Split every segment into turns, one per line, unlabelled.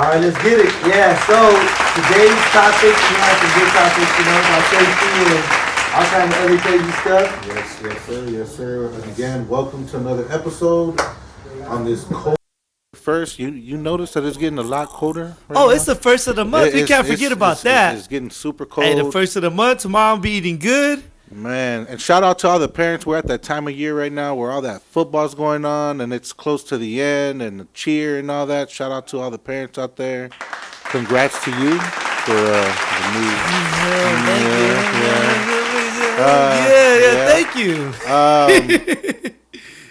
All right, let's get it. Yeah, so today's topic, we have some good topics, about safety and all kind of other crazy stuff.
Yes, sir. Yes, sir. And again, welcome to another episode on this cold. First, you notice that it's getting a lot colder right
Oh,
now?
it's the first of the month. We can't forget about that.
It's getting super cold.
Hey, the first of the month. Tomorrow I'll be eating good.
Man, and shout out to all the parents. We're at that time of year right now where all that football's going on and it's close to the end and the cheer and all that. Shout out to all the parents out there. Congrats to you for the new.
Thank you.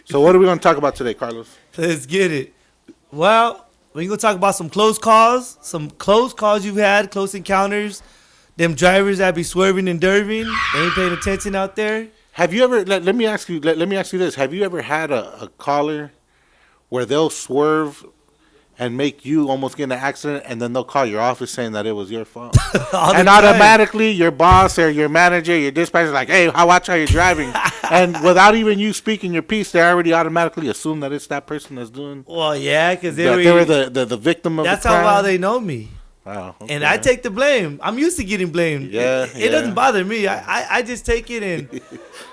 So what are we going to talk about today, Carlos?
Let's get it. Well, we're going to talk about some close calls you've had, close encounters. Them drivers that be swerving and derving, they ain't paying attention out there.
Have you ever? Let me ask you this: have you ever had a caller where they'll swerve and make you almost get in an accident, and then they'll call your office saying that it was your fault, and automatically your boss or your manager, your dispatcher's like, "Hey, watch how you're driving," and without even you speaking your piece, they already automatically assume that it's that person that's doing.
Well, yeah, because they
were the victim of.
That's
the crime.
how well they know me.
Wow, okay.
And I take the blame. I'm used to getting blamed.
Yeah,
it doesn't bother me. I just take it and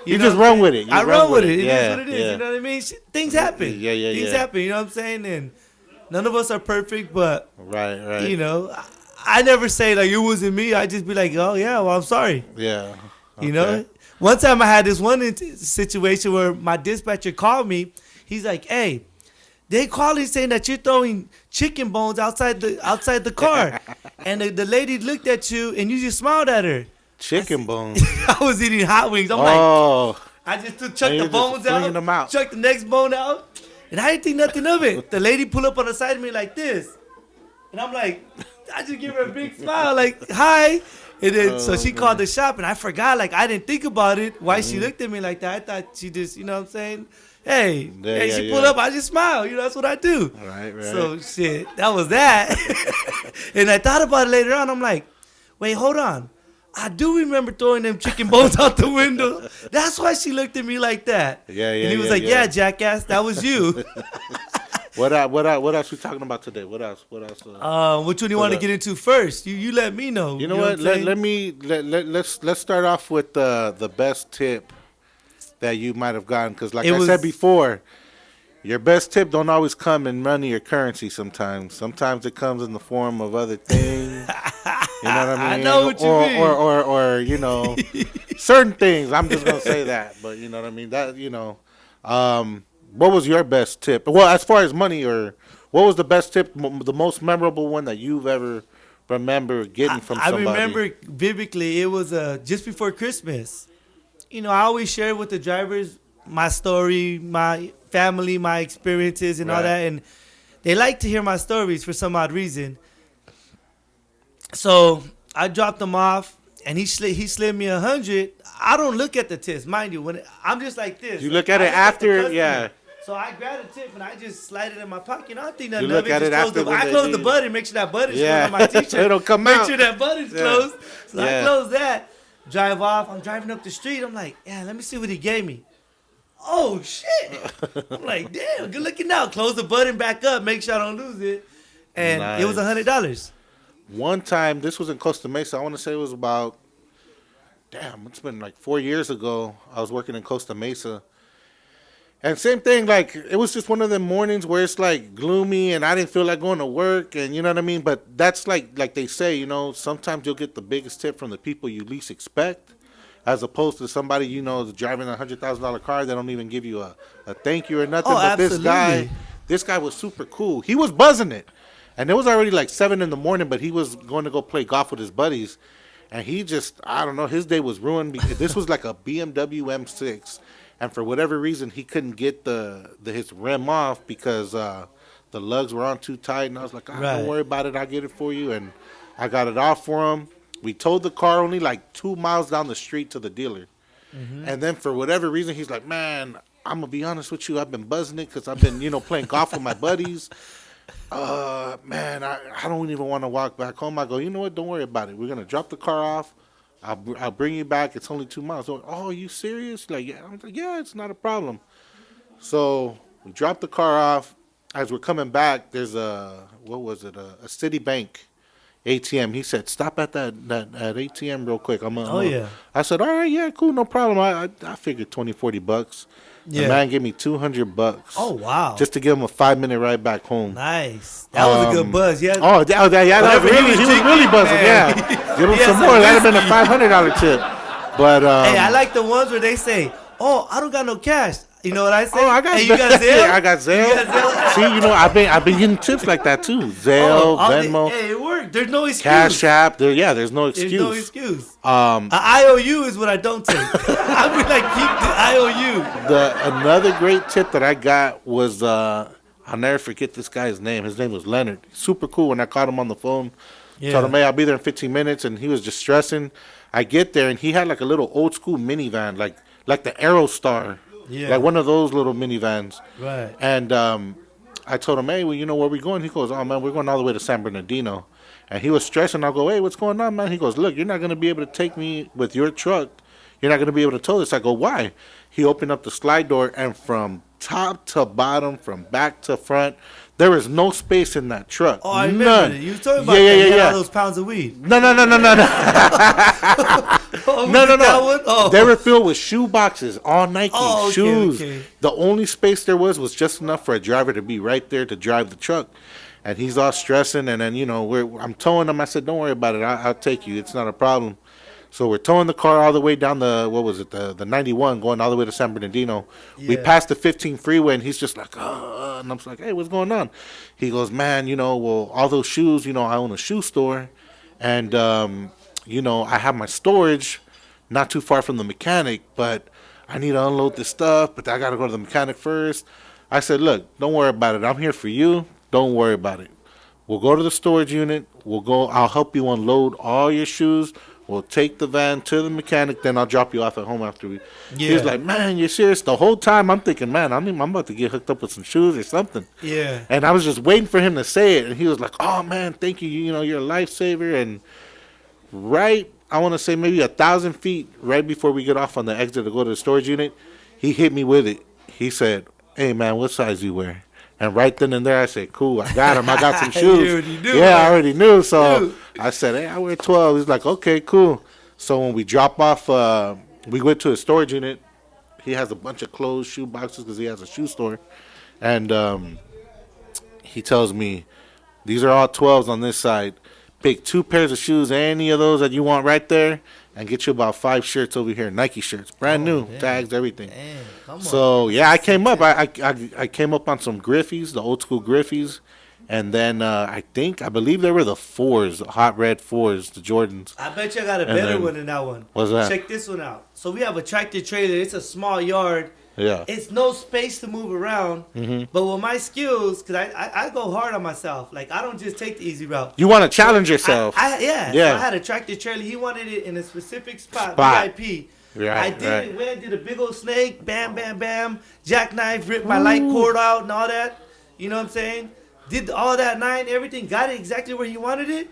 you just run with it.
I run with it. It is what it is.
Yeah.
You know what I mean? Things happen. Things happen. You know what I'm saying? And none of us are perfect, but
right.
I never say like it wasn't me. I just be like, oh yeah, well I'm sorry.
Yeah.
Okay. One time I had this one situation where my dispatcher called me. He's like, hey. They calling saying that you're throwing chicken bones outside the car, and the lady looked at you and you just smiled at her.
Chicken bones.
I was eating hot wings. I'm like, I just chucked the bones out, chucked the next bone out, and I didn't think nothing of it. The lady pulled up on the side of me like this, and I'm like, I just give her a big smile like, hi. And then so she called the shop, and I forgot, like I didn't think about it. Why she looked at me like that? I thought she just, you know what I'm saying? Hey, she pulled up, I just smile. That's what I do.
Right.
So, shit, that was that. And I thought about it later on. I'm like, wait, hold on. I do remember throwing them chicken bones out the window. That's why she looked at me like that.
Yeah.
And he was like, yeah, jackass, that was you.
What else we talking about today? What else?
Which one do you want to get into first? You let me know.
You know what? Let's start off with the best tip that you might have gotten, because like I said before, your best tip don't always come in money or currency. Sometimes it comes in the form of other things. You know what I mean?
I know what you mean.
Or certain things. I'm just gonna say that, but you know what I mean. That what was your best tip? Well, as far as money, or what was the best tip, the most memorable one that you've ever remember getting from somebody?
I remember vividly. It was just before Christmas. I always share with the drivers my story, my family, my experiences, and all that. And they like to hear my stories for some odd reason. So I dropped them off, and he slid me 100. I don't look at the tips, mind you. When I'm just like this.
You look at it after,
So I grabbed a tip and I just slide it in my pocket. I don't think nothing
of it.
You look at it after. I close the button, make sure that button's on my t-shirt.
It'll come out.
Make sure that button's closed. So I close that. Drive off. I'm driving up the street. I'm like, yeah, let me see what he gave me. Oh, shit. I'm like, damn, good looking out. Close the button back up. Make sure I don't lose it. And it was $100.
One time, this was in Costa Mesa. I want to say it was about, it's been like 4 years ago. I was working in Costa Mesa. And same thing, like, it was just one of them mornings where it's, like, gloomy, and I didn't feel like going to work, and you know what I mean? But that's like they say, sometimes you'll get the biggest tip from the people you least expect, as opposed to somebody, is driving a $100,000 car. They don't even give you a thank you or nothing. But
absolutely.
this guy was super cool. He was buzzing it. And it was already, like, 7 in the morning, but he was going to go play golf with his buddies. And he just, I don't know, his day was ruined because this was like a BMW M6. And for whatever reason, he couldn't get his rim off because the lugs were on too tight. And I was like, don't worry about it. I'll get it for you. And I got it off for him. We towed the car only like 2 miles down the street to the dealer. Mm-hmm. And then for whatever reason, he's like, man, I'm going to be honest with you. I've been buzzing it because I've been, playing golf with my buddies. Man, I don't even want to walk back home. I go, you know what? Don't worry about it. We're going to drop the car off. I'll bring you back. It's only 2 miles. So, oh, are you serious? Like, yeah. I'm like, yeah, it's not a problem. So we dropped the car off. as we're coming back, there's a Citibank ATM. He said, "Stop at that ATM real quick."
Yeah.
I said, "All right, yeah, cool, no problem." I figured $20-$40.
Yeah.
The man gave me $200.
Oh wow!
Just to give him a 5-minute ride back home.
Nice. That was a good buzz. Yeah.
Oh, yeah. That was really, he was really buzzing. Man. Yeah. Give him some more. That'd have been a $500 tip. But
hey, I like the ones where they say, "Oh, I don't got no cash." You know what I say?
Oh, I got
hey, you got Zelle?
Yeah, I got Zelle. See, I've been getting tips like that too. Zelle, Venmo.
Hey, it worked. There's no excuse.
Cash App. There's no excuse.
There's no excuse. An IOU is what I don't take. I'd be like, keep the IOU.
Another great tip that I got was I'll never forget this guy's name. His name was Leonard. Super cool. When I called him on the phone, told him, "Hey, I'll be there in 15 minutes," and he was just stressing. I get there and he had like a little old school minivan, like the Aerostar. Yeah. Like one of those little minivans.
Right.
And I told him, "Hey, well, you know where we going?" He goes, "Oh, man, we're going all the way to San Bernardino." And he was stressing. I'll go, "Hey, what's going on, man?" He goes, "Look, you're not going to be able to take me with your truck. You're not going to be able to tow this." I go, "Why?" He opened up the slide door, and from top to bottom, from back to front, there is no space in that truck.
Oh, I remember it. You were talking about all those pounds of weed.
No. No. Oh. They were filled with shoe boxes, all Nike shoes. Okay. The only space there was just enough for a driver to be right there to drive the truck. And he's all stressing, and then, I'm towing him. I said, "Don't worry about it. I'll take you. It's not a problem." So we're towing the car all the way down the 91, going all the way to San Bernardino. Yeah. We passed the 15 freeway, and he's just like, and I'm just like, "Hey, what's going on?" He goes, "Man, well, all those shoes, I own a shoe store, and, I have my storage not too far from the mechanic, but I need to unload this stuff, but I got to go to the mechanic first." I said, "Look, don't worry about it. I'm here for you. Don't worry about it. We'll go to the storage unit. I'll help you unload all your shoes. We'll take the van to the mechanic, then I'll drop you off at home after we." Yeah. He was like, "Man, you're serious?" The whole time I'm thinking, "Man, I'm about to get hooked up with some shoes or something."
Yeah.
And I was just waiting for him to say it, and he was like, "Oh man, thank you. You're a lifesaver." And right, I want to say maybe 1,000 feet right before we get off on the exit to go to the storage unit, he hit me with it. He said, "Hey man, what size you wear?" And right then and there, I said, "Cool, I got him. I got some shoes." I already knew. So I said, "Hey, I wear 12. He's like, "Okay, cool." So when we drop off, we went to a storage unit. He has a bunch of closed shoe boxes because he has a shoe store. And he tells me, "These are all 12s on this side. Pick 2 pairs of shoes, any of those that you want right there, and get you about 5 shirts over here, Nike shirts, brand new, tags, everything."
Damn, come
so I came up. I came up on some Griffeys, the old school Griffeys, and then I believe they were the 4s, the hot red 4s, the Jordans.
I bet you I got a better one than that one.
What's that?
Check this one out. So we have a tractor trailer. It's a small yard.
Yeah.
It's no space to move around. Mm-hmm. But with my skills, because I go hard on myself. Like, I don't just take the easy route.
You want to challenge yourself.
So I had a tractor trailer. He wanted it in a specific spot. VIP.
Right,
I did it. Went and did a big old snake. Bam, bam, bam. Jackknife. Ripped my light cord out and all that. You know what I'm saying? Did all that 9, everything. Got it exactly where he wanted it.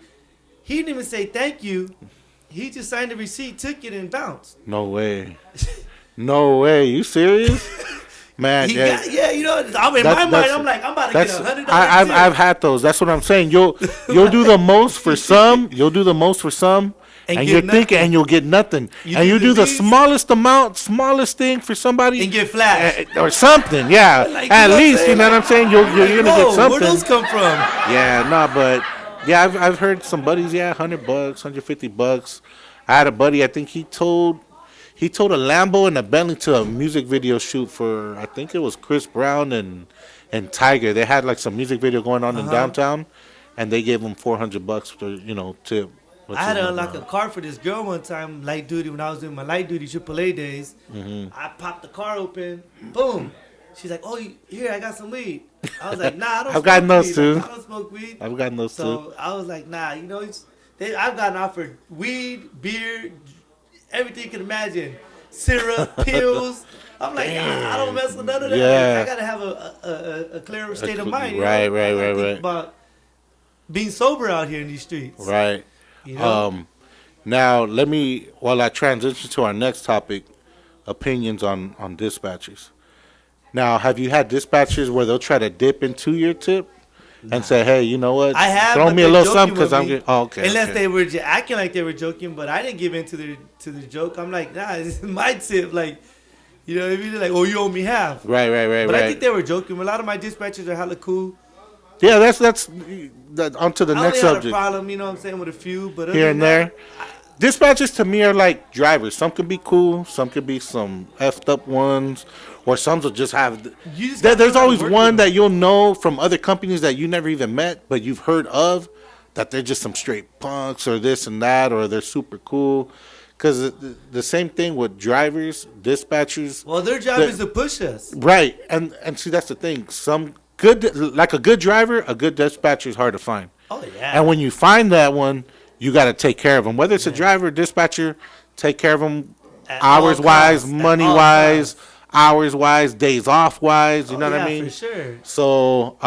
He didn't even say thank you. He just signed the receipt, took it, and bounced.
No way. No way. You serious? Man,
I'm in my mind, I'm like, I'm about to get $100.
I've had those. That's what I'm saying. You'll do the most for some. You'll do the most for some, and you're thinking, and you'll get nothing. And you do the smallest thing for somebody,
and get flashed
or something. Yeah, like, at least you know what I'm saying. You're gonna get something.
Where those come from?
Yeah, but I've heard some buddies. Yeah, $100, $150. I had a buddy. I think he told a Lambo and a Bentley to a music video shoot for, I think it was Chris Brown and Tiger. They had like some music video going on in downtown, and they gave him $400 for tip.
I had to unlock a car for this girl one time, light duty, when I was doing my light duty AAA days. Mm-hmm. I popped the car open, boom. She's like, "Oh, here, I got some weed." I was like, "Nah, I don't
I've gotten those too.
I don't smoke weed."
I've gotten those too.
So I was like, "Nah, I've gotten offered weed, beer, everything you can imagine, syrup, pills." I'm like, I don't mess with none of that.
Yeah.
I gotta have a clear state of mind.
Right.
About being sober out here in these streets.
Right. Now while I transition to our next topic, opinions on dispatchers. Now, have you had dispatchers where they'll try to dip into your tip and say, "Hey, you know what?
I have
throw me a little something because I'm getting." Oh, okay.
Unless they were acting like they were joking, but I didn't give in to the joke. I'm like, nah, this is my tip. Like, you know, if you're like, oh, you owe me half.
Right.
But I think they were joking. A lot of my dispatchers are hella cool.
Yeah, that's on to the next subject.
I only had a problem, you know what I'm saying, with a few, but
here and there. Dispatchers to me are like drivers. Some can be cool, some can be some effed up ones, or some will just have. There's always one that you'll know from other companies that you never even met, but you've heard of, that they're just some straight punks or this and that, or they're super cool. Because the same thing with drivers, dispatchers.
Well, their job is to push us.
Right, and see, that's the thing. Some good, like a good driver, a good dispatcher is hard to find.
Oh yeah.
And when you find that one, you got to take care of them. Whether it's a driver or dispatcher, take care of them hours-wise, money-wise, hours-wise, days off-wise. You know what I mean?
For sure.
So,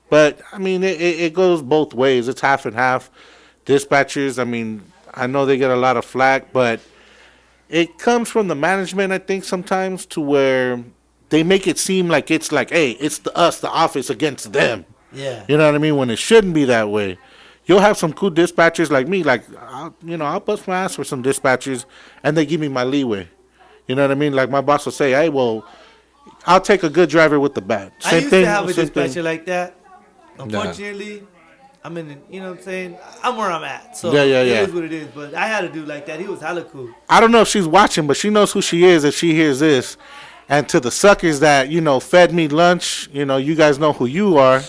but, I mean, it goes both ways. It's half and half. Dispatchers, I mean, I know they get a lot of flack, but it comes from the management, I think, sometimes to where they make it seem like it's like, hey, it's the office against them.
Yeah.
You know what I mean? When it shouldn't be that way. You'll have some cool dispatchers like me, like, I'll bust my ass for some dispatchers, and they give me my leeway. You know what I mean? Like, my boss will say, hey, well, I'll take a good driver with the bad.
I used to have a dispatcher like that. Unfortunately, I'm in, you know what I'm saying? I'm where I'm at. So it is what it is. But I had a dude like that. He was hella cool.
I don't know if she's watching, but she knows who she is if she hears this. And to the suckers that, fed me lunch, you guys know who you are.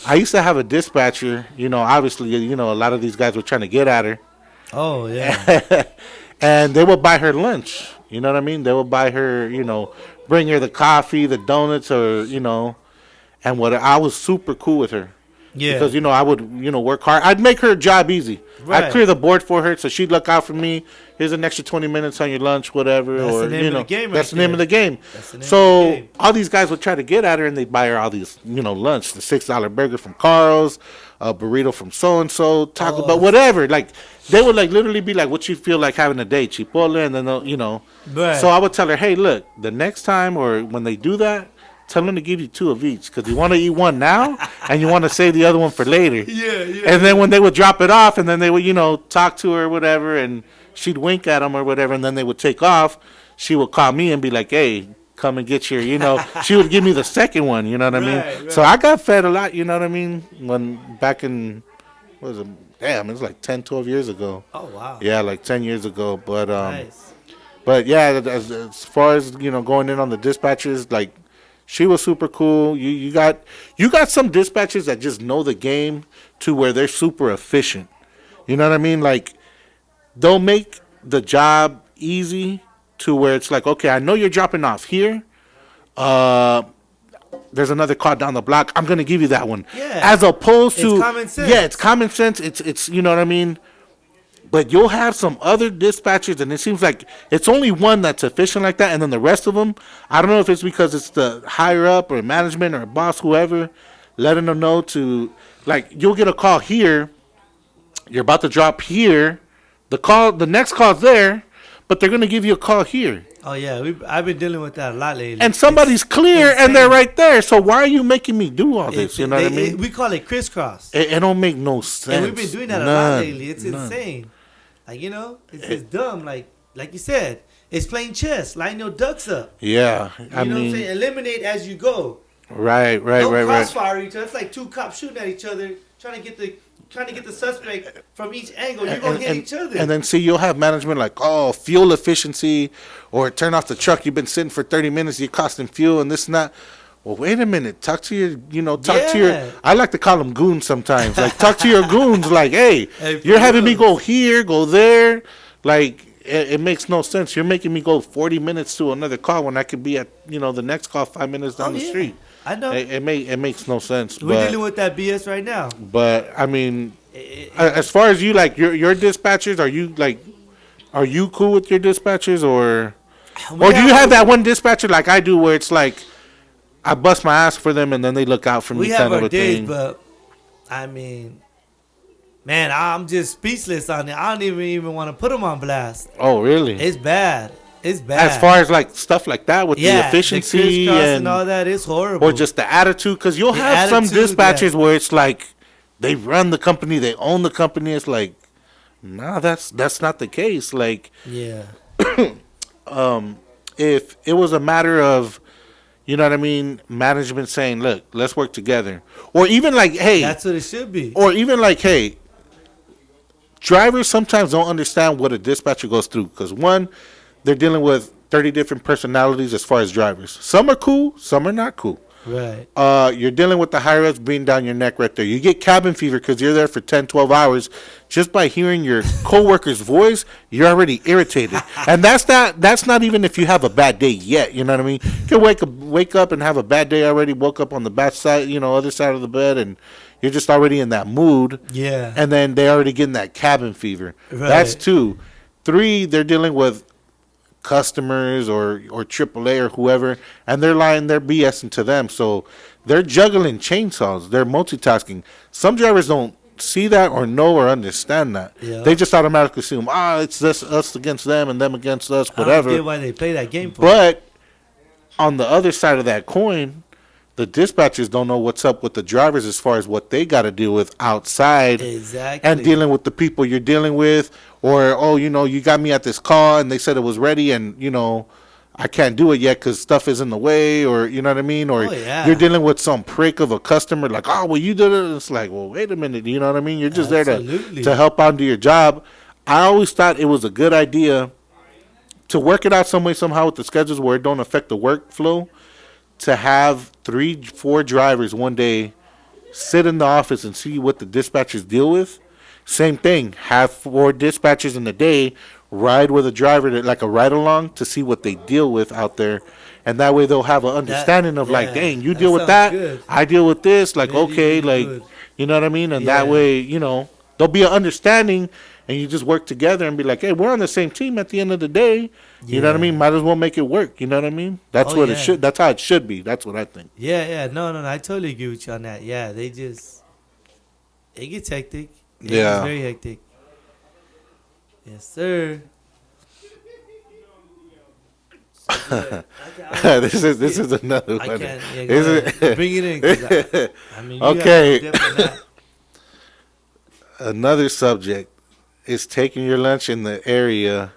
I used to have a dispatcher, obviously, a lot of these guys were trying to get at her.
Oh, yeah.
And they would buy her lunch. You know what I mean? They would buy her, bring her the coffee, the donuts, or, and I was super cool with her.
Yeah.
Because, I would, work hard. I'd make her job easy. Right. I'd clear the board for her, so she'd look out for me. Here's an extra 20 minutes on your lunch, whatever.
That's the name of the game.
That's the name of the game. So all these guys would try to get at her, and they'd buy her all these, lunch. The $6 burger from Carl's, a burrito from so-and-so, Taco Bell, whatever. Like, they would, literally be like, what you feel like having a date, Chipotle, and then,
Right.
So I would tell her, hey, look, the next time or when they do that, tell them to give you 2 of each, because you want to eat one now and you want to save the other one for later.
Yeah.
And then when they would drop it off, and then they would, talk to her or whatever, and she'd wink at them or whatever, and then they would take off, she would call me and be like, hey, come and get your, she would give me the second one, you know what I mean? Right. So I got fed a lot, you know what I mean? When back in, what was it? Damn, it was like 10, 12 years ago.
Oh, wow.
Yeah, like 10 years ago. But,
nice.
But yeah, as far as, going in on the dispatchers, like, she was super cool. You got some dispatchers that just know the game to where they're super efficient. You know what I mean? Like, they'll make the job easy to where it's like, okay, I know you're dropping off here. There's another car down the block. I'm gonna give you that one.
Yeah.
As opposed to,
it's common sense.
Yeah, it's common sense. It's you know what I mean. But you'll have some other dispatchers, and it seems like it's only one that's efficient like that, and then the rest of them, I don't know if it's because it's the higher up or management or boss, whoever, letting them know to, like, you'll get a call here, you're about to drop here, the next call's there, but they're going to give you a call here.
Oh, yeah, I've been dealing with that a lot lately.
And somebody's clear, and they're right there, so why are you making me do all this, you know what I mean?
We call it crisscross.
It don't make no sense.
And we've been doing that a lot lately. It's insane. Like, it's just dumb. Like you said, it's playing chess. Line your ducks up.
Yeah.
You know what I'm saying? Eliminate as you go.
Right.
Don't crossfire each other. It's like 2 cops shooting at each other, trying to get the suspect from each angle. You're going to hit each other.
And then, see, you'll have management like, oh, fuel efficiency, or turn off the truck. You've been sitting for 30 minutes. You're costing fuel and this and that. Well, wait a minute. Talk to your, to your, I like to call them goons sometimes. Like, talk to your goons. Like, hey, you're having me go here, go there. Like, it makes no sense. You're making me go 40 minutes to another call when I could be at, the next call 5 minutes down the street.
I know.
It makes no sense.
We're dealing with that BS right now.
But, I mean, as far as you, like, your dispatchers, are you cool with your dispatchers, or do you have that one dispatcher like I do where it's like, I bust my ass for them, and then they look out for me, kind of a thing.
We have our days, but I mean, man, I'm just speechless on it. I don't even want to put them on blast.
Oh, really?
It's bad. It's bad.
As far as like stuff like that with the efficiency
and all that, it's horrible.
Or just the attitude, because you'll have some dispatchers where it's like they run the company, they own the company. It's like, nah, that's not the case. Like,
yeah.
If it was a matter of, you know what I mean, management saying, look, let's work together, or even like, hey,
that's what it should be,
or even like, hey, drivers sometimes don't understand what a dispatcher goes through, because one, they're dealing with 30 different personalities as far as drivers. Some are cool, some are not cool.
Right.
You're dealing with the higher ups breathing down your neck right there. You get cabin fever because you're there for 10, 12 hours. Just by hearing your coworker's voice, you're already irritated. And that's not even if you have a bad day yet. You know what I mean? You can wake up and have a bad day already. Woke up on the bad side, other side of the bed, and you're just already in that mood.
Yeah.
And then they already getting that cabin fever.
Right.
That's 2. 3, they're dealing with customers or AAA or whoever, and they're BSing to them. So they're juggling chainsaws. They're multitasking. Some drivers don't see that or know or understand that. Yeah. They just automatically assume, it's us against them and them against us, whatever.
I don't get why they play that game for.
But on the other side of that coin, the dispatchers don't know what's up with the drivers as far as what they got to deal with outside.
Exactly.
And dealing with the people you're dealing with. Or, you got me at this call and they said it was ready and, I can't do it yet because stuff is in the way, or, you know what I mean? Or you're dealing with some prick of a customer like, you did it. It's like, well, wait a minute. You know what I mean? You're just there to help out and do your job. I always thought it was a good idea to work it out some way, somehow with the schedules where it don't affect the workflow, to have 3-4 drivers one day sit in the office and see what the dispatchers deal with. Same thing. Have 4 dispatchers in the day ride with a driver, like a ride along, to see what they deal with out there, and that way they'll have an understanding of like, dang, you deal with that, good. I deal with this. Like, really, okay, like, good. You know what I mean? And that way, there'll be an understanding, and you just work together and be like, hey, we're on the same team at the end of the day. You know what I mean? Might as well make it work. You know what I mean? That's what it should. That's how it should be. That's what I think.
Yeah. No. I totally agree with you on that. Yeah, it gets hectic. It's very hectic. Yes, sir.
This is another one.
Bring it in.
Okay. Another subject is taking your lunch in the area.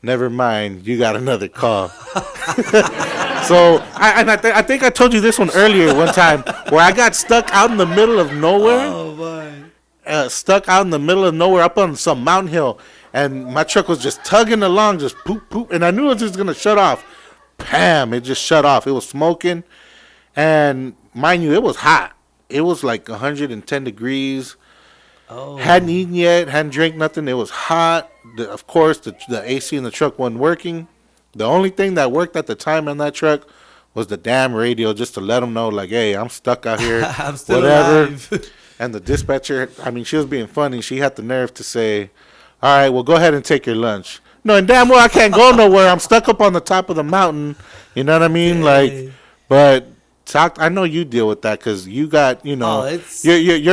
Never mind, you got another call. So I think I told you this one earlier one time where I got stuck out in the middle of nowhere.
Oh my.
Stuck out in the middle of nowhere up on some mountain hill, and my truck was just tugging along, just poop poop, and I knew it was just gonna shut off. Bam! It just shut off. It was smoking, and mind you, it was hot. It was like 110 degrees.
Oh.
Hadn't eaten yet, hadn't drank nothing. It was hot. Of course, the AC in the truck wasn't working. The only thing that worked at the time on that truck was the damn radio, just to let them know, like, hey, I'm stuck out here.
I'm still alive.
And the dispatcher, she was being funny. She had the nerve to say, all right, well, go ahead and take your lunch. No, and damn well I can't go nowhere. I'm stuck up on the top of the mountain. You know what I mean? Like, but I know you deal with that because you got, your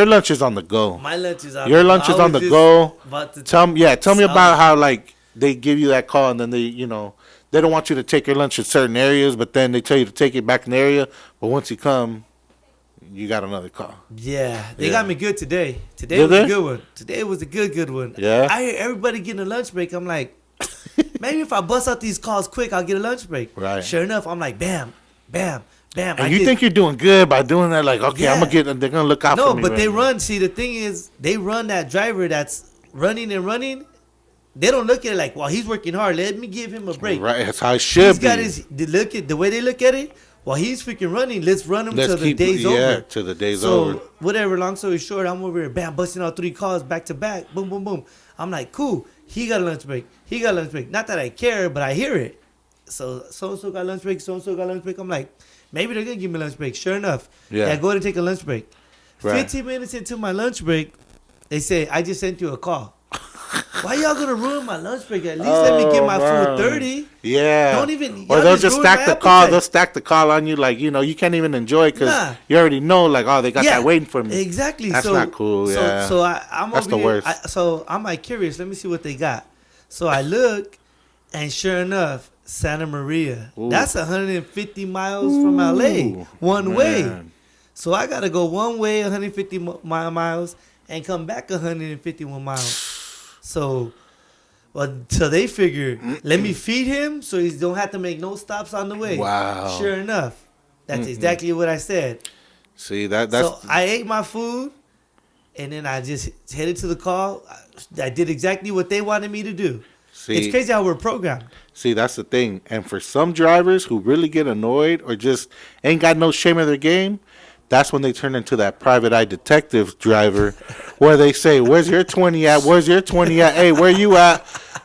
lunch is on the go.
My lunch is on
your lunch is on the go. Tell me about how, like, they give you that call and then they don't want you to take your lunch in certain areas, but then they tell you to take it back in the area. But once you come, you got another call.
Yeah, they got me good today. Today was a good one. Today was a good one.
Yeah.
I hear everybody getting a lunch break. I'm like, maybe if I bust out these calls quick, I'll get a lunch break.
Right.
Sure enough, I'm like, bam, bam, bam.
And you think you're doing good by doing that? Like, okay, I'm they're gonna look out for me.
No, but they run. See, the thing is, they run that driver that's running and running. They don't look at it like, well, he's working hard. Let me give him a break.
Right, that's how it should be.
The way they look at it. Well, he's freaking running. Let's run him till the day's over.
Yeah, till the day's over.
So, whatever, long story short, I'm over here, bam, busting out 3 calls back to back. Boom, boom, boom. I'm like, cool. He got a lunch break. He got a lunch break. Not that I care, but I hear it. So-and-so got lunch break. So-and-so got lunch break. I'm like, maybe they're going to give me a lunch break. Sure enough.
Yeah.
Go ahead and take a lunch break.
Right.
15 minutes into my lunch break, they say, I just sent you a call. Why y'all gonna ruin my lunch break? At least let me get my food 30.
Yeah.
Don't even.
Or they'll just stack the call. They'll stack the call on you, like, you can't even enjoy it because you already know, like, they got that waiting for me.
Exactly.
That's not cool. Yeah.
So I'm
that's
over
the worst.
So I'm like curious. Let me see what they got. So I look, and sure enough, Santa Maria.
Ooh.
That's 150 miles from LA, one way. So I gotta go one way, 150 miles, and come back 151 miles. So they figure, let me feed him so he don't have to make no stops on the way.
Wow.
Sure enough, that's exactly what I said.
See that's
so I ate my food, and then I just headed to the call. I did exactly what they wanted me to do. See, it's crazy how we're programmed.
See, that's the thing. And for some drivers who really get annoyed or just ain't got no shame in their game, that's when they turn into that private eye detective driver where they say, where's your 20 at? Where's your 20 at? Hey, where you at?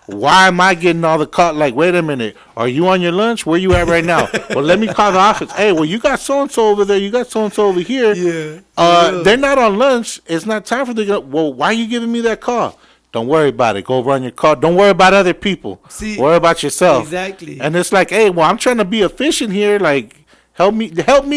Why am I getting all the call? Like, wait a minute. Are you on your lunch? Where you at right now? Well, let me call the office. Hey, well, you got so-and-so over there. You got so-and-so over here. Yeah. They're not on lunch. It's not time for them to go. Well, why are you giving me that call? Don't worry about it. Go run your car. Don't worry about other people. Worry about yourself.
Exactly.
And it's like, hey, well, I'm trying to be efficient here. Like, help me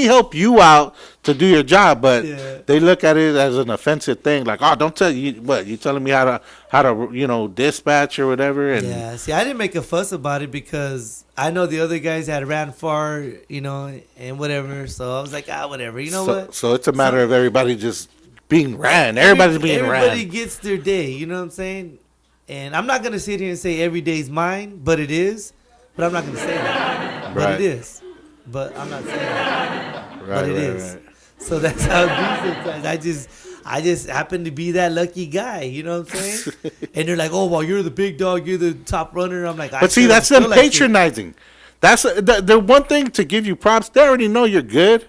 help you out to do your job. But they look at it as an offensive thing. Like, oh, don't tell you what you telling me how to dispatch or whatever. And
yeah. See, I didn't make a fuss about it because I know the other guys had ran far, and whatever. So I was like, whatever. You know what?
So it's a matter of everybody just being ran. Everybody's being ran.
Everybody gets their day. You know what I'm saying? And I'm not going to sit here and say every day's mine, but it is. But I'm not going to say that. Right. But it is. But I'm not saying that. Right, but it is. Right. So that's how it be sometimes. I just happen to be that lucky guy. You know what I'm saying? And they're like, oh, well, you're the big dog. You're the top runner. I'm like,
but see, that's them patronizing. That's the one thing to give you props. They already know you're good.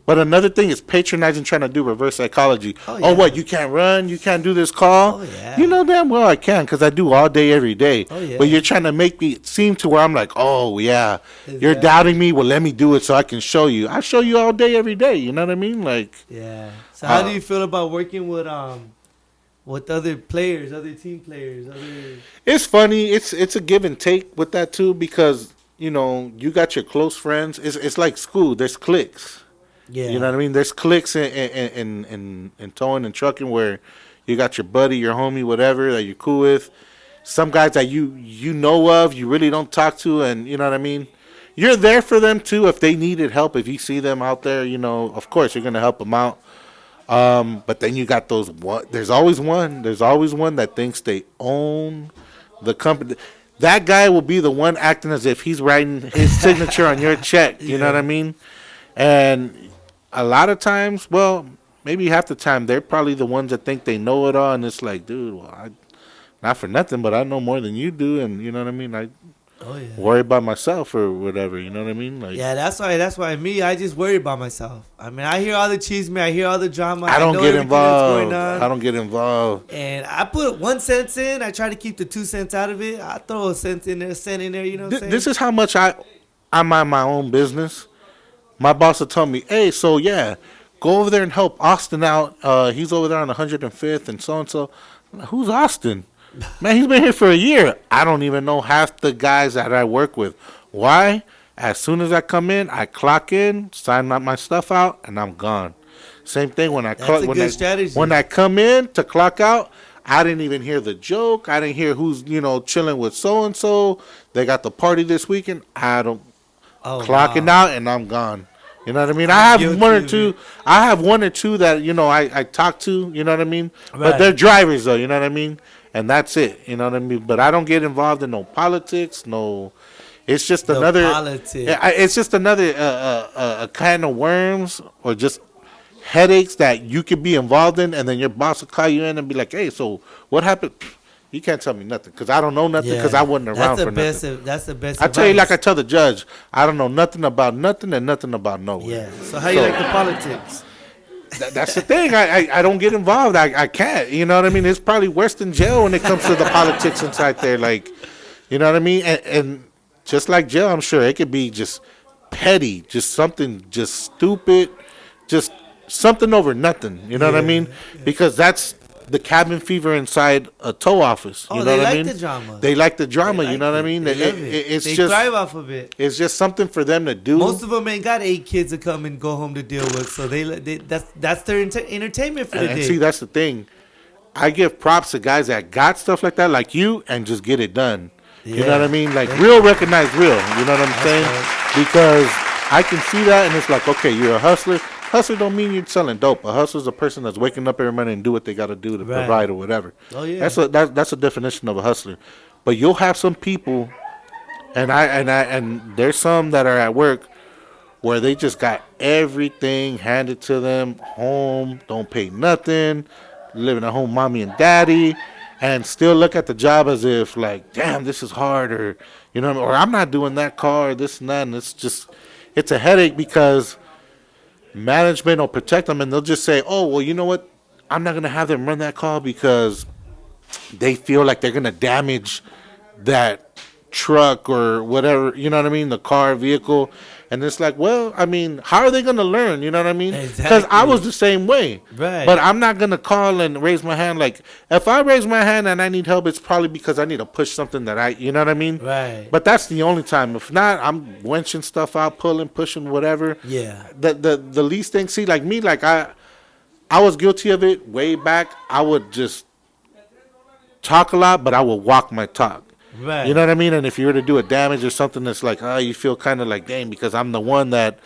But another thing is patronizing, trying to do reverse psychology. Oh, what? You can't run? You can't do this call? Oh, yeah. You know damn well I can because I do all day, every day. Oh, yeah. But you're trying to make me seem to where I'm like, oh, yeah. Exactly. You're doubting me? Well, let me do it so I can show you. I show you all day, every day. You know what I mean? Like,
yeah. So how do you feel about working with other players, other team players?
It's funny. It's a give and take with that, too, because, you got your close friends. It's like school. There's cliques. Yeah. You know what I mean? There's cliques in towing and trucking where you got your buddy, your homie, whatever that you're cool with. Some guys that you know of, you really don't talk to, and you know what I mean? You're there for them too if they needed help. If you see them out there, of course you're gonna help them out. But then you got those one. There's always one that thinks they own the company. That guy will be the one acting as if he's writing his signature on your check. You know what I mean? And a lot of times, well, maybe half the time, they're probably the ones that think they know it all, and it's like, dude, well, not for nothing, but I know more than you do, and you know what I mean? I worry about myself or whatever, you know what I mean? Like,
yeah, that's why me, I just worry about myself. I mean, I hear all the chisme, I hear all the drama.
I don't get involved. I don't get involved.
And I put 1 cent in. I try to keep the 2 cents out of it. I throw a cent in there, you know what I'm saying?
This is how much I mind my own business. My boss had told me, hey, so yeah, go over there and help Austin out. He's over there on 105th and so. Who's Austin? Man, he's been here for a year. I don't even know half the guys that I work with. Why? As soon as I come in, I clock in, sign my stuff out, and I'm gone. Same thing when I come in to clock out. I didn't even hear the joke. I didn't hear who's chilling with so and so. They got the party this weekend. I don't. Clocking out and I'm gone. You know what I mean? I have one or two. I have one or two that I talk to. You know what I mean? Right. But they're drivers though. You know what I mean? And that's it. You know what I mean? But I don't get involved in no politics. No, it's just another. Politics. It's just another a kind of worms or just headaches that you could be involved in, and then your boss will call you in and be like, "Hey, so what happened?" You can't tell me nothing because I don't know nothing because I wasn't around for nothing.
That's the best.
I tell you, like I tell the judge, I don't know nothing about nothing and nothing about nowhere.
Yeah. So how you like the politics?
That's the thing. I don't get involved. I can't. You know what I mean? It's probably worse than jail when it comes to the politics inside there. Like, you know what I mean? And just like jail, I'm sure it could be just petty, just something, just stupid, just something over nothing. You know what I mean? Yeah. Because that's the cabin fever inside a tow office. You know what I mean?
They like the drama.
They like the drama. You know what I mean? It's
they
just
thrive off of it.
It's just something for them to do.
Most of them ain't got 8 kids to come and go home to deal with, so that's their entertainment for the day.
And see, that's the thing. I give props to guys that got stuff like that, like you, and just get it done. Yeah. You know what I mean? Like real recognize real. You know what I'm saying? Right. Because I can see that, and it's like, okay, you're a hustler. Hustler don't mean you're selling dope. A hustler's a person that's waking up every morning and do what they got to do to provide or whatever.
Oh yeah.
That's a definition of a hustler. But you'll have some people, and there's some that are at work where they just got everything handed to them, home, don't pay nothing, living at home, mommy and daddy, and still look at the job as if like, damn, this is hard, or you know, or I'm not doing that car, this and that, and it's a headache because management will protect them, and they'll just say, oh, well, you know what, I'm not gonna have them run that car because they feel like they're gonna damage that truck or whatever, you know what I mean, the car, vehicle. And it's like, well, I mean, how are they going to learn? You know what I mean? Because I was the same way.
Right.
But I'm not going to call and raise my hand. Like, if I raise my hand and I need help, it's probably because I need to push something that you know what I mean?
Right.
But that's the only time. If not, I'm wenching stuff out, pulling, pushing, whatever.
Yeah.
The least thing, see, like me, like I was guilty of it way back. I would just talk a lot, but I would walk my talk.
Right.
You know what I mean? And if you were to do a damage or something, that's like, oh, you feel kind of like, dang, because I'm the one that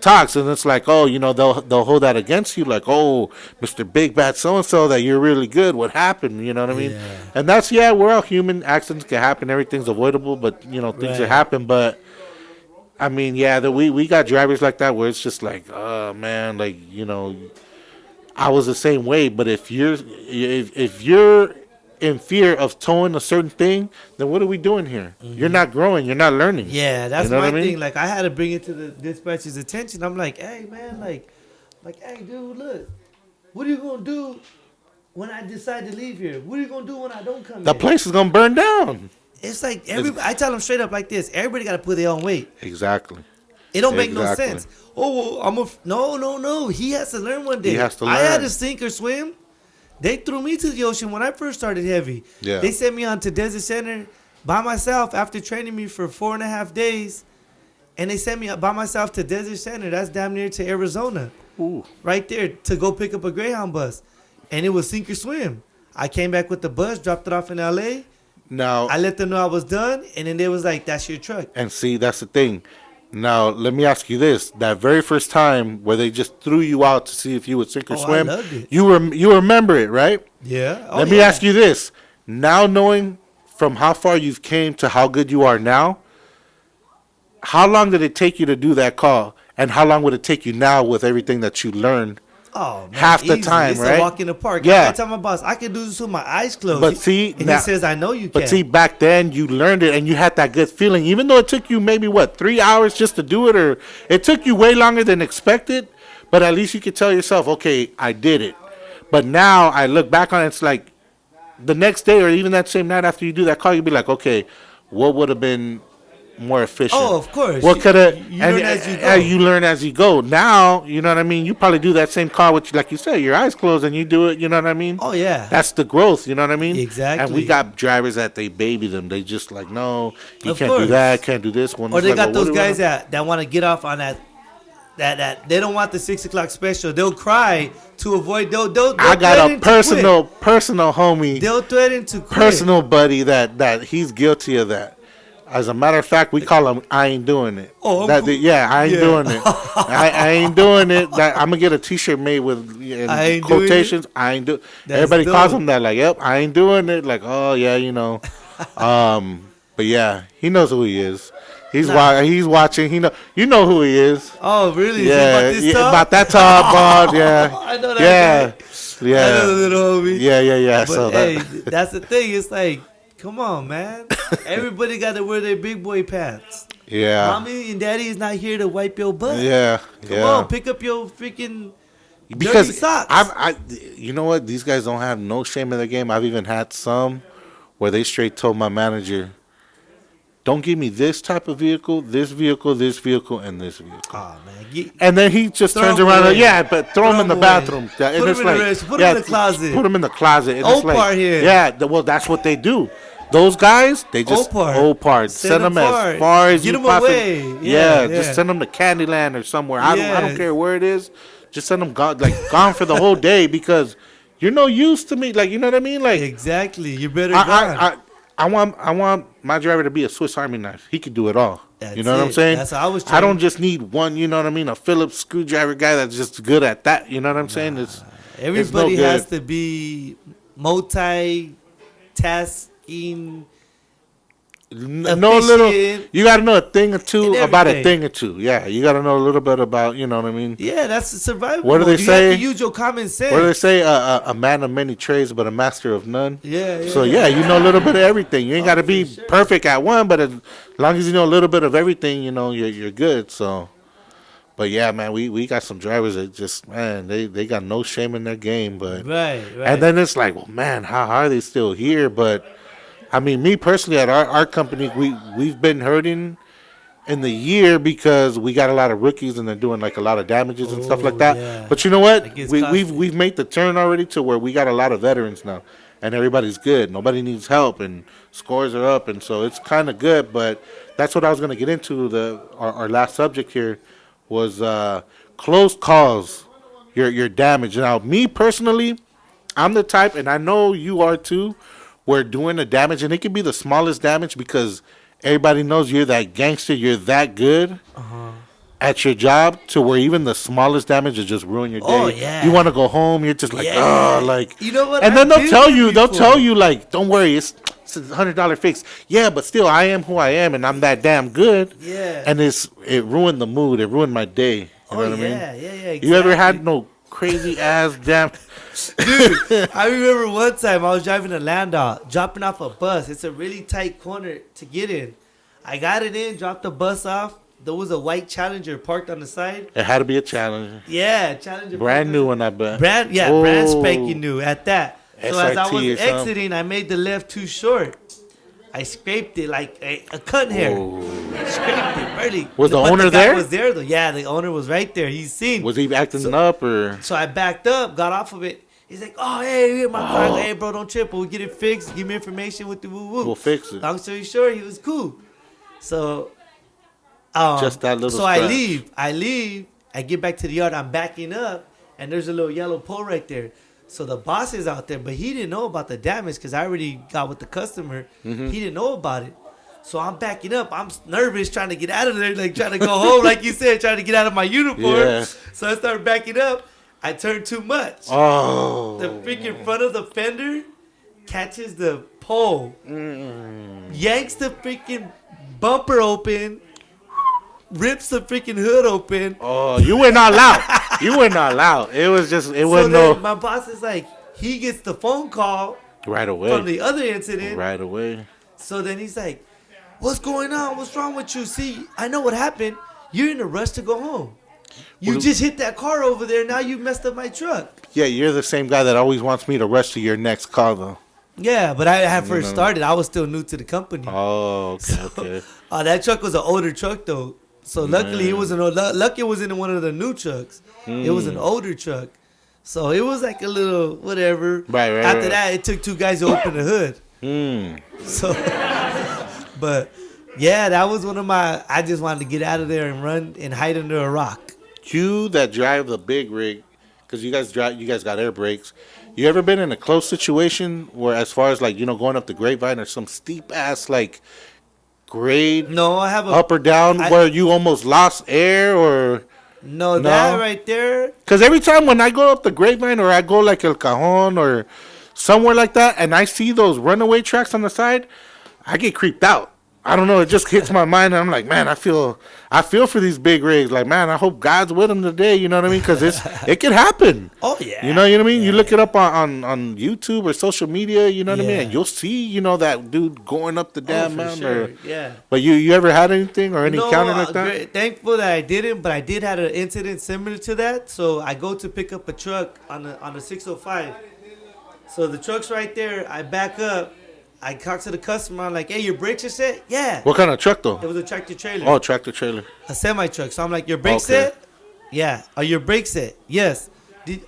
talks, and it's like, oh, you know, they'll hold that against you, like, oh, Mr. Big Bad so-and-so, that you're really good. What happened? You know what I mean?
Yeah.
And that's, yeah, we're all human. Accidents can happen. Everything's avoidable, but, you know, things that happen. But, I mean, yeah, we got drivers like that where it's just like, oh, man, like, you know, I was the same way. But if you're in fear of towing a certain thing, then what are we doing here? Mm-hmm. You're not growing. You're not learning.
Yeah, that's my thing. Like, I had to bring it to the dispatcher's attention. I'm like, hey, man, like, hey, dude, look, what are you going to do when I decide to leave here? What are you going to do when I don't come
The
here?
place is going to burn down.
It's like, I tell them straight up like this. Everybody got to put their own weight.
Exactly.
It don't make no sense. Oh, well, no. He has to learn one day.
He has to learn.
I had to sink or swim. They threw me to the ocean when I first started heavy.
Yeah.
They sent me on to Desert Center by myself after training me for 4.5 days. And they sent me by myself to Desert Center. That's damn near to Arizona.
Ooh.
Right there to go pick up a Greyhound bus. And it was sink or swim. I came back with the bus, dropped it off in L.A.
Now,
I let them know I was done. And then they was like, that's your truck.
And see, that's the thing. Now, let me ask you this. That very first time where they just threw you out to see if you would sink or swim,
I loved it.
You remember it, right?
Yeah.
Let me ask you this. Now knowing from how far you've came to how good you are now, how long did it take you to do that call? And how long would it take you now with everything that you learned?
Oh, man,
half the time,
it's
right?
A walk in the park.
Yeah.
I tell my boss, I can do this with my eyes closed.
But see,
and he says, I know you can.
But see, back then you learned it and you had that good feeling, even though it took you maybe 3 hours just to do it, or it took you way longer than expected. But at least you could tell yourself, okay, I did it. But now I look back on it, it's like the next day or even that same night after you do that call, you'd be like, okay, what would have been more efficient?
Oh, of course.
What could have?
You learn as you go.
You learn as you go. Now, you know what I mean. You probably do that same call, which, like you said, your eyes closed and you do it. You know what I mean?
Oh yeah.
That's the growth. You know what I mean?
Exactly.
And we got drivers that they baby them. They just like, no, you can't do that. Can't do this one.
Or they got those guys that want to get off on that they don't want the 6 o'clock special. They'll cry to avoid. They'll
I got a personal homie.
They'll threaten to quit.
Personal buddy that he's guilty of that. As a matter of fact, we call him I ain't doing it.
Oh,
I ain't doing it. I ain't doing it. I'm going to get a T-shirt made with quotations. I ain't doing it. Everybody calls him that. Like, yep, I ain't doing it. Like, oh, yeah, you know. But, yeah, he knows who he is. He's watching. You know who he is.
Oh, really?
Yeah,
about
that tall bald, yeah.
I know that guy.
Yeah.
I know the little homie.
Yeah.
But,
so
hey, that's the thing. It's like, come on, man. Everybody got to wear their big boy pants.
Yeah.
Mommy and daddy is not here to wipe your butt.
Yeah.
Come on, pick up your freaking
because
dirty socks.
You know what? These guys don't have no shame in their game. I've even had some where they straight told my manager, don't give me this type of vehicle, this vehicle, and this vehicle.
Oh, man.
And then he just turns around and, but throw them in the bathroom.
Put them in the closet.
Put them in the closet. And
old part here.
Yeah, well, that's what they do. Those guys, they just old part. Send them as far as
you
can possibly.
Away.
Yeah, just send them to Candyland or somewhere. I don't care where it is. Just send them gone for the whole day because you're no use to me. Like, you know what I mean? Like,
exactly. You better gone.
I want my driver to be a Swiss Army knife. He could do it all.
That's
you know what I'm saying?
That's how I was.
I don't just need one. You know what I mean? A Phillips screwdriver guy that's just good at that. You know what I'm saying?
Everybody has to be multitasking.
You got to know a thing or two about a thing or two. Yeah, you got to know a little bit about, you know what I mean?
Yeah, that's a survival.
What do they say?
You have to use your common sense.
What do they say? A man of many trades, but a master of none.
Yeah.
So you know a little bit of everything. You ain't got to be perfect at one, but as long as you know a little bit of everything, you know you're good. So, but yeah, man, we got some drivers that just, man, they got no shame in their game, but
right.
And then it's like, well, man, how are they still here? But I mean, me personally, at our company, we've been hurting in the year because we got a lot of rookies and they're doing like a lot of damages and stuff like that. Yeah. But you know what? We've made the turn already to where we got a lot of veterans now, and everybody's good. Nobody needs help, and scores are up, and so it's kind of good. But that's what I was going to get into. Our last subject here was close calls. Your damage. Now, me personally, I'm the type, and I know you are too. We're doing the damage, and it can be the smallest damage because everybody knows you're that gangster, you're that good at your job to where even the smallest damage will just ruin your day.
Oh, yeah.
You want to go home, you're just like, like.
You know what?
And then they'll tell you, like, don't worry, it's a $100 fix. Yeah, but still, I am who I am, and I'm that damn good.
Yeah.
And it ruined the mood. It ruined my day. You know what I mean?
Yeah, exactly.
You ever had no crazy ass damn...
Dude, I remember one time I was driving a Landau, dropping off a bus. It's a really tight corner to get in. I got it in, dropped the bus off. There was a white Challenger parked on the side.
It had to be a Challenger.
Yeah, Challenger.
Brand new one, I bet.
Brand spanking new at that. So as I was exiting, I made the left too short. I scraped it like a cut hair. Scraped it barely.
Was the owner there?
Was there though? Yeah, the owner was right there. He's seen.
Was he acting up or?
So I backed up, got off of it. He's like, "Oh, hey, my car. Hey, bro, don't trip. We'll get it fixed. Give me information with the woo woo.
We'll fix it."
Long story short, he was cool. So,
just that little.
So scratch. I leave. I get back to the yard. I'm backing up, and there's a little yellow pole right there. So the boss is out there, but he didn't know about the damage because I already got with the customer. Mm-hmm. He didn't know about it. So I'm backing up. I'm nervous trying to get out of there, like trying to go home, like you said, trying to get out of my uniform. Yeah. So I started backing up. I turned too much.
Oh.
The freaking front of the fender catches the pole. Yanks the freaking bumper open. Rips the freaking hood open.
Oh, you were not loud. You were not loud. It was just, it wasn't no.
My boss is like, he gets the phone call
right away
from the other incident.
Right away.
So then he's like, what's going on? What's wrong with you? See, I know what happened. You're in a rush to go home. You just hit that car over there. Now you messed up my truck. Yeah,
you're the same guy that always wants me to rush to your next car, though.
Yeah, but I had first started. I was still new to the company.
Oh, okay.
That truck was an older truck, though. So luckily, it wasn't. Lucky it wasn't one of the new trucks. It was an older truck. So it was like a little whatever.
Right.
After that, it took two guys to open the hood. So, but yeah, that was one of my. I just wanted to get out of there and run and hide under a rock.
You that drive the big rig, because you guys got air brakes. You ever been in a close situation where, as far as like going up the grapevine or some steep ass like grade?
No, I have
up or down where you almost lost air or.
No, that right there.
Because every time when I go up the grapevine or I go like El Cajon or somewhere like that, and I see those runaway tracks on the side, I get creeped out. I don't know. It just hits my mind, and I'm like, man, I feel for these big rigs. Like, man, I hope God's with them today. You know what I mean? Because it could happen.
Oh yeah.
You know what I mean? Yeah. You look it up on YouTube or social media. You know what I mean? And you'll see, that dude going up the damn mountain.
Sure. Yeah.
But you ever had anything or any encounter like that?
Thankful that I didn't, but I did have an incident similar to that. So I go to pick up a truck on the 605. So the truck's right there. I back up. I talk to the customer. I'm like, hey, your brakes are set? Yeah.
What kind of truck, though?
It was a tractor trailer.
Oh, tractor trailer.
A semi-truck. So I'm like, your brakes set? Yeah. Are your brakes set? Yes.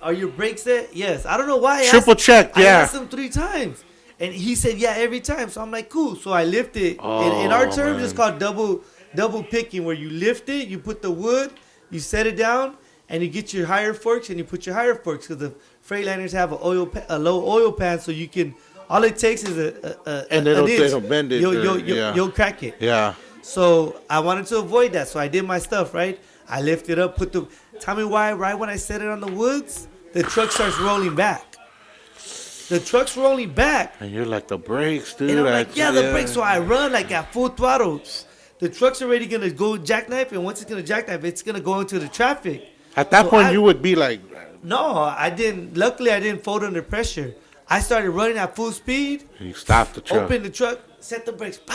Are your brakes set? Yes. I don't know why.
Triple check, yeah.
I asked him 3 times. And he said, yeah, every time. So I'm like, cool. So I lift it. In our terms, it's called double picking, where you lift it, you put the wood, you set it down, and you get your higher forks, and you put your higher forks. Because the Freightliners have a low oil pan, so you can All it takes is
and it'll bend it.
You'll crack it.
Yeah.
So I wanted to avoid that. So I did my stuff, right? I lifted up, tell me why, right when I set it on the woods, the truck starts rolling back. The truck's rolling back.
And you're like, the brakes, dude.
And I'm like, the brakes. So I run like at full throttle. The truck's already going to go jackknife. And once it's going to jackknife, it's going to go into the traffic.
At that point, you would be like...
No, I didn't. Luckily, I didn't fold under pressure. I started running at full speed.
And you stopped the truck.
Opened the truck, set the brakes. Bah!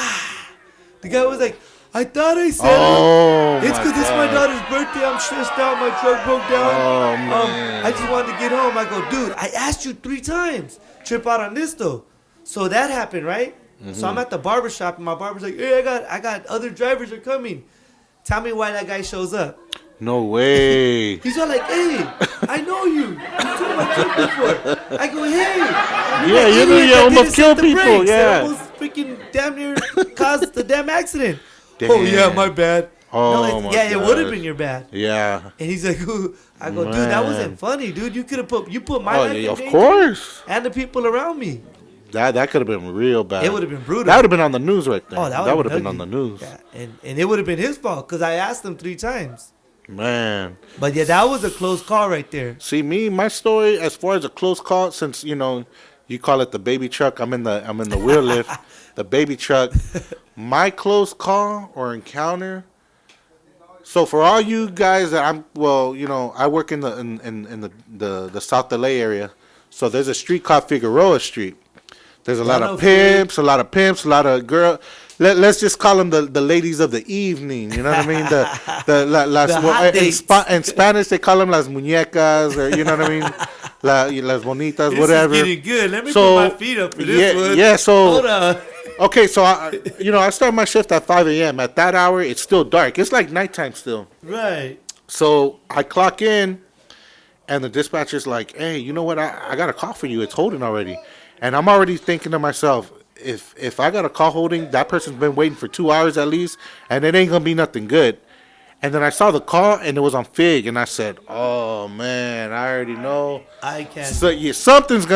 The guy was like, I thought I said it. It's because it's my daughter's birthday. I'm stressed out. My truck broke down.
Oh, man.
I just wanted to get home. I go, dude, I asked you 3 times. Trip out on this, though. So that happened, right? Mm-hmm. So I'm at the barber shop, and my barber's like, hey, I got other drivers are coming. Tell me why that guy shows up.
No way.
He's all like, hey, I know you. You took my truck before. I go, hey.
Yeah, you almost killed people. Yeah.
I almost freaking damn near caused the damn accident.
Damn.
Oh, yeah, my bad.
Oh, no,
it would have been your bad.
Yeah.
And he's like, ooh. I go, dude, that wasn't funny, dude. You could have put my life in danger.
Of course.
And the people around me.
That could have been real bad.
It would have been brutal.
That would have been on the news right there.
Oh,
that would have been on the news.
Yeah. And it would have been his fault because I asked him 3 times.
Man.
But yeah, that was a close call right there.
See, my story as far as a close call, since you call it the baby truck, I'm in the wheel lift, the baby truck. My close call or encounter. So for all you guys that I work in the South LA area. So there's a street called Figueroa Street. There's a lot of pimps, a lot of girls. Let's just call them the ladies of the evening. You know what I mean? In Spanish they call them las muñecas, or you know what I mean? Las bonitas,
this
whatever.
This is getting good. Let me put my feet up for this one.
Yeah. So
hold on.
Okay, so I start my shift at 5 a.m. At that hour, it's still dark. It's like nighttime still.
Right.
So I clock in, and the dispatcher's like, "Hey, you know what? I got a call for you. It's holding already." And I'm already thinking to myself, if I got a call holding, that person's been waiting for 2 hours at least, and it ain't gonna be nothing good. And then I saw the call, and it was on Fig, and I said, "Oh man, I already know.
I can't."
So something's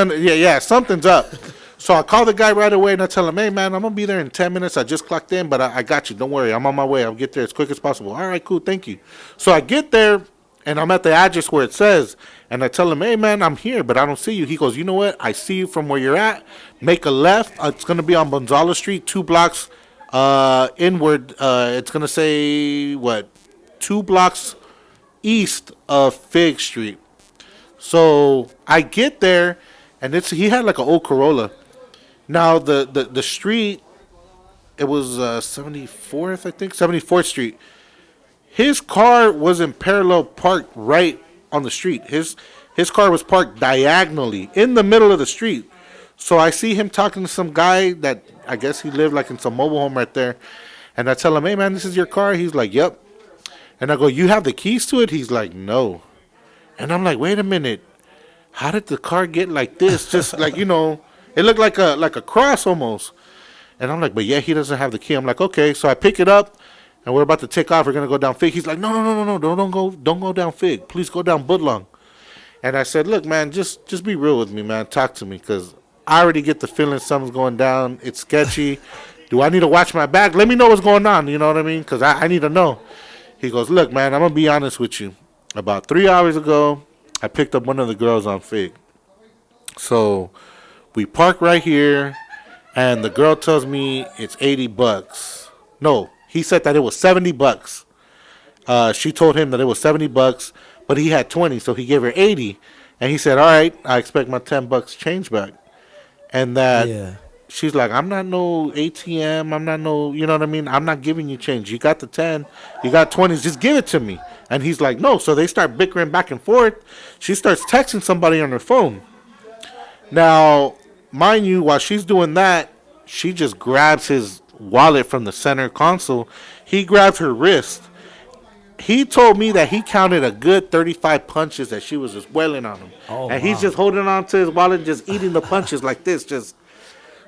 something's up." So I call the guy right away, and I tell him, "Hey man, I'm gonna be there in 10 minutes. I just clocked in, but I got you. Don't worry, I'm on my way. I'll get there as quick as possible." All right, cool, thank you. So I get there, and I'm at the address where it says, and I tell him, "Hey man, I'm here, but I don't see you." He goes, "You know what? I see you from where you're at. Make a left. It's gonna be on Gonzalo Street, 2 blocks inward. It's gonna say 2 blocks east of Fig Street." So I get there, and he had like an old Corolla. Now the street, it was 74th, I think, 74th Street. His car wasn't parallel parked right on the street. His car was parked diagonally in the middle of the street. So I see him talking to some guy that I guess he lived like in some mobile home right there. And I tell him, "Hey man, this is your car?" He's like, "Yep." And I go, "You have the keys to it?" He's like, "No." And I'm like, "Wait a minute. How did the car get like this?" Just like, it looked like a cross almost. And I'm like, "But yeah, he doesn't have the key." I'm like, "Okay." So I pick it up, and we're about to take off. We're gonna go down Fig. He's like, "No, don't go down Fig. Please go down Budlong." And I said, "Look, man, just be real with me, man. Talk to me, because I already get the feeling something's going down. It's sketchy. Do I need to watch my back? Let me know what's going on. You know what I mean? Because I need to know." He goes, "Look, man, I'm gonna be honest with you. About 3 hours ago, I picked up one of the girls on Fig. So we park right here, and the girl tells me it's $80. No, he said that it was $70. She told him that it was $70, but he had 20, so he gave her 80. And he said, "All right, I expect my $10 change back." And that she's like, "I'm not no ATM. I'm not no, you know what I mean? I'm not giving you change. You got the 10, you got 20s. Just give it to me." And he's like, "No." So they start bickering back and forth. She starts texting somebody on her phone. Now, mind you, while she's doing that, she just grabs his wallet from the center console. He grabs her wrist. He told me that he counted a good 35 punches that she was just wailing on him. And he's just holding on to his wallet, just eating the punches like this.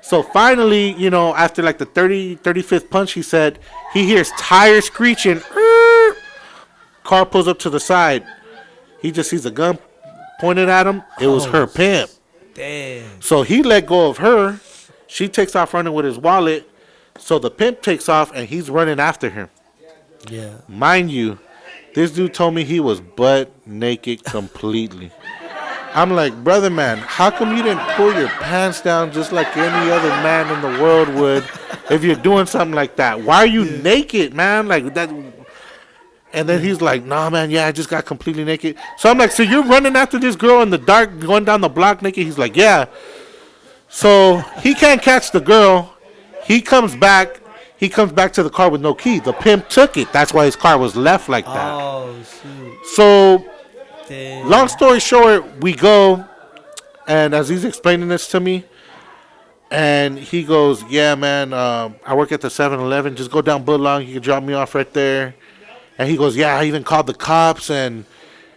So finally, after like the 35th punch, he said he hears tires screeching. Car pulls up to the side. He just sees a gun pointed at him. It was her pimp.
Damn.
So he let go of her, She takes off running with his wallet. So the pimp takes off and he's running after him.
Yeah.
Mind you, this dude told me he was butt naked completely. I'm like, brother man, how come you didn't pull your pants down just like any other man in the world would if you're doing something like that? Why are you naked, man? Like that. And then he's like, nah, man, yeah, I just got completely naked. So I'm like, so you're running after this girl in the dark, going down the block naked? He's like, yeah. So he can't catch the girl. He comes back to the car with no key. The pimp took it. That's why his car was left like that.
Oh, shoot.
So,
damn.
Long story short, we go, and as he's explaining this to me, and he goes, yeah, man, I work at the 7-Eleven. Just go down Budlong. You can drop me off right there. And he goes, yeah, I even called the cops, and,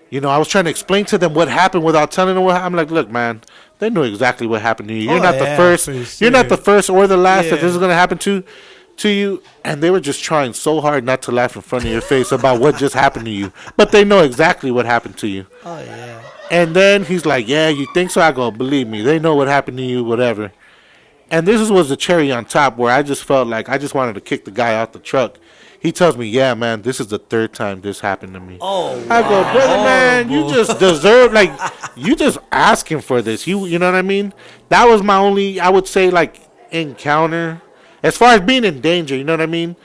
you know, I was trying to explain to them what happened without telling them what happened. I'm like, look, man, they know exactly what happened to you. You're not the first.
Sure.
You're not the first or the last that this is going to happen to you. And they were just trying so hard not to laugh in front of your face about what just happened to you. But they know exactly what happened to you.
Oh, yeah.
And then he's like, yeah, you think so? I go, believe me, they know what happened to you, whatever. And this was the cherry on top where I just felt like I just wanted to kick the guy out the truck. He tells me, yeah, man, this is the third time this happened to me.
Oh,
I go, brother, man, you just deserve, like, you just asking for this. You know what I mean? That was my only, I would say, like, encounter. As far as being in danger, you know what I mean?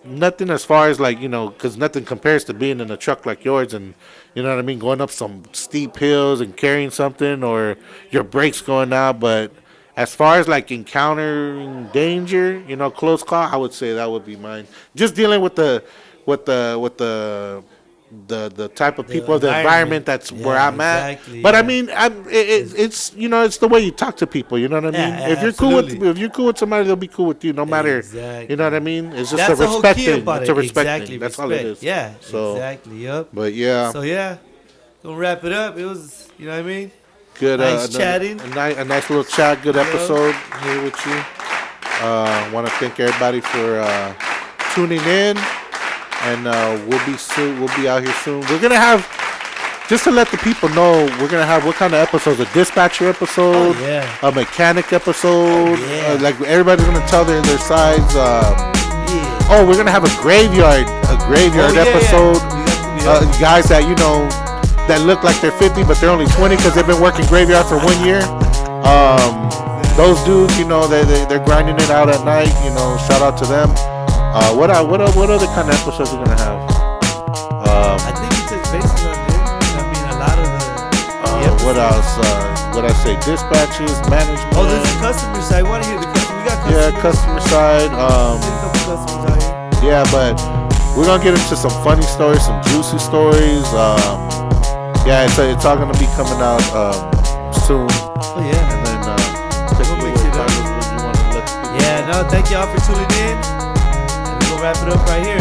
Nothing as far as, like, you know, because nothing compares to being in a truck like yours and, you know what I mean, going up some steep hills and carrying something or your brakes going out, but as far as like encountering danger, you know, close call, I would say that would be mine. Just dealing with the type of people, the environment that's where I'm at. But yeah. I mean, it's you know, it's the way you talk to people. You know what I mean?
Yeah,
if you're cool with somebody, they'll be cool with you, no matter. You know what I mean? It's just
that's
a respect thing.
It's
a respect thing. That's all it is.
Yeah.
So,
exactly. Yep.
But yeah.
So yeah, gonna wrap it up. It was, you know what I mean?
Good,
nice chatting.
A nice little chat. Good episode here with you. Want to thank everybody for tuning in, and we'll be out here soon. We're gonna have, just to let the people know, we're gonna have what kind of episodes? A dispatcher episode, a mechanic episode. Like everybody's gonna tell their sides. Oh, we're gonna have a graveyard episode. Guys that you know. That look like they're 50, but they're only 20 because they've been working graveyard for 1 year. Those dudes, you know, they're grinding it out at night. You know, shout out to them. What other kind of episodes are we gonna have?
I think we took bases on it. I mean, a lot of the.
What else? What I say? Dispatches, management.
Oh, there's a customer side. Want to hear the customer? We got customers.
Yeah, customer side.
A couple customers out
Yeah,
here.
but we're gonna get into some funny stories, some juicy stories. Yeah, it's all gonna be coming out soon.
Oh yeah.
And then
we'll mix it up. Yeah, no, thank y'all for tuning in. And we're gonna wrap it up right here.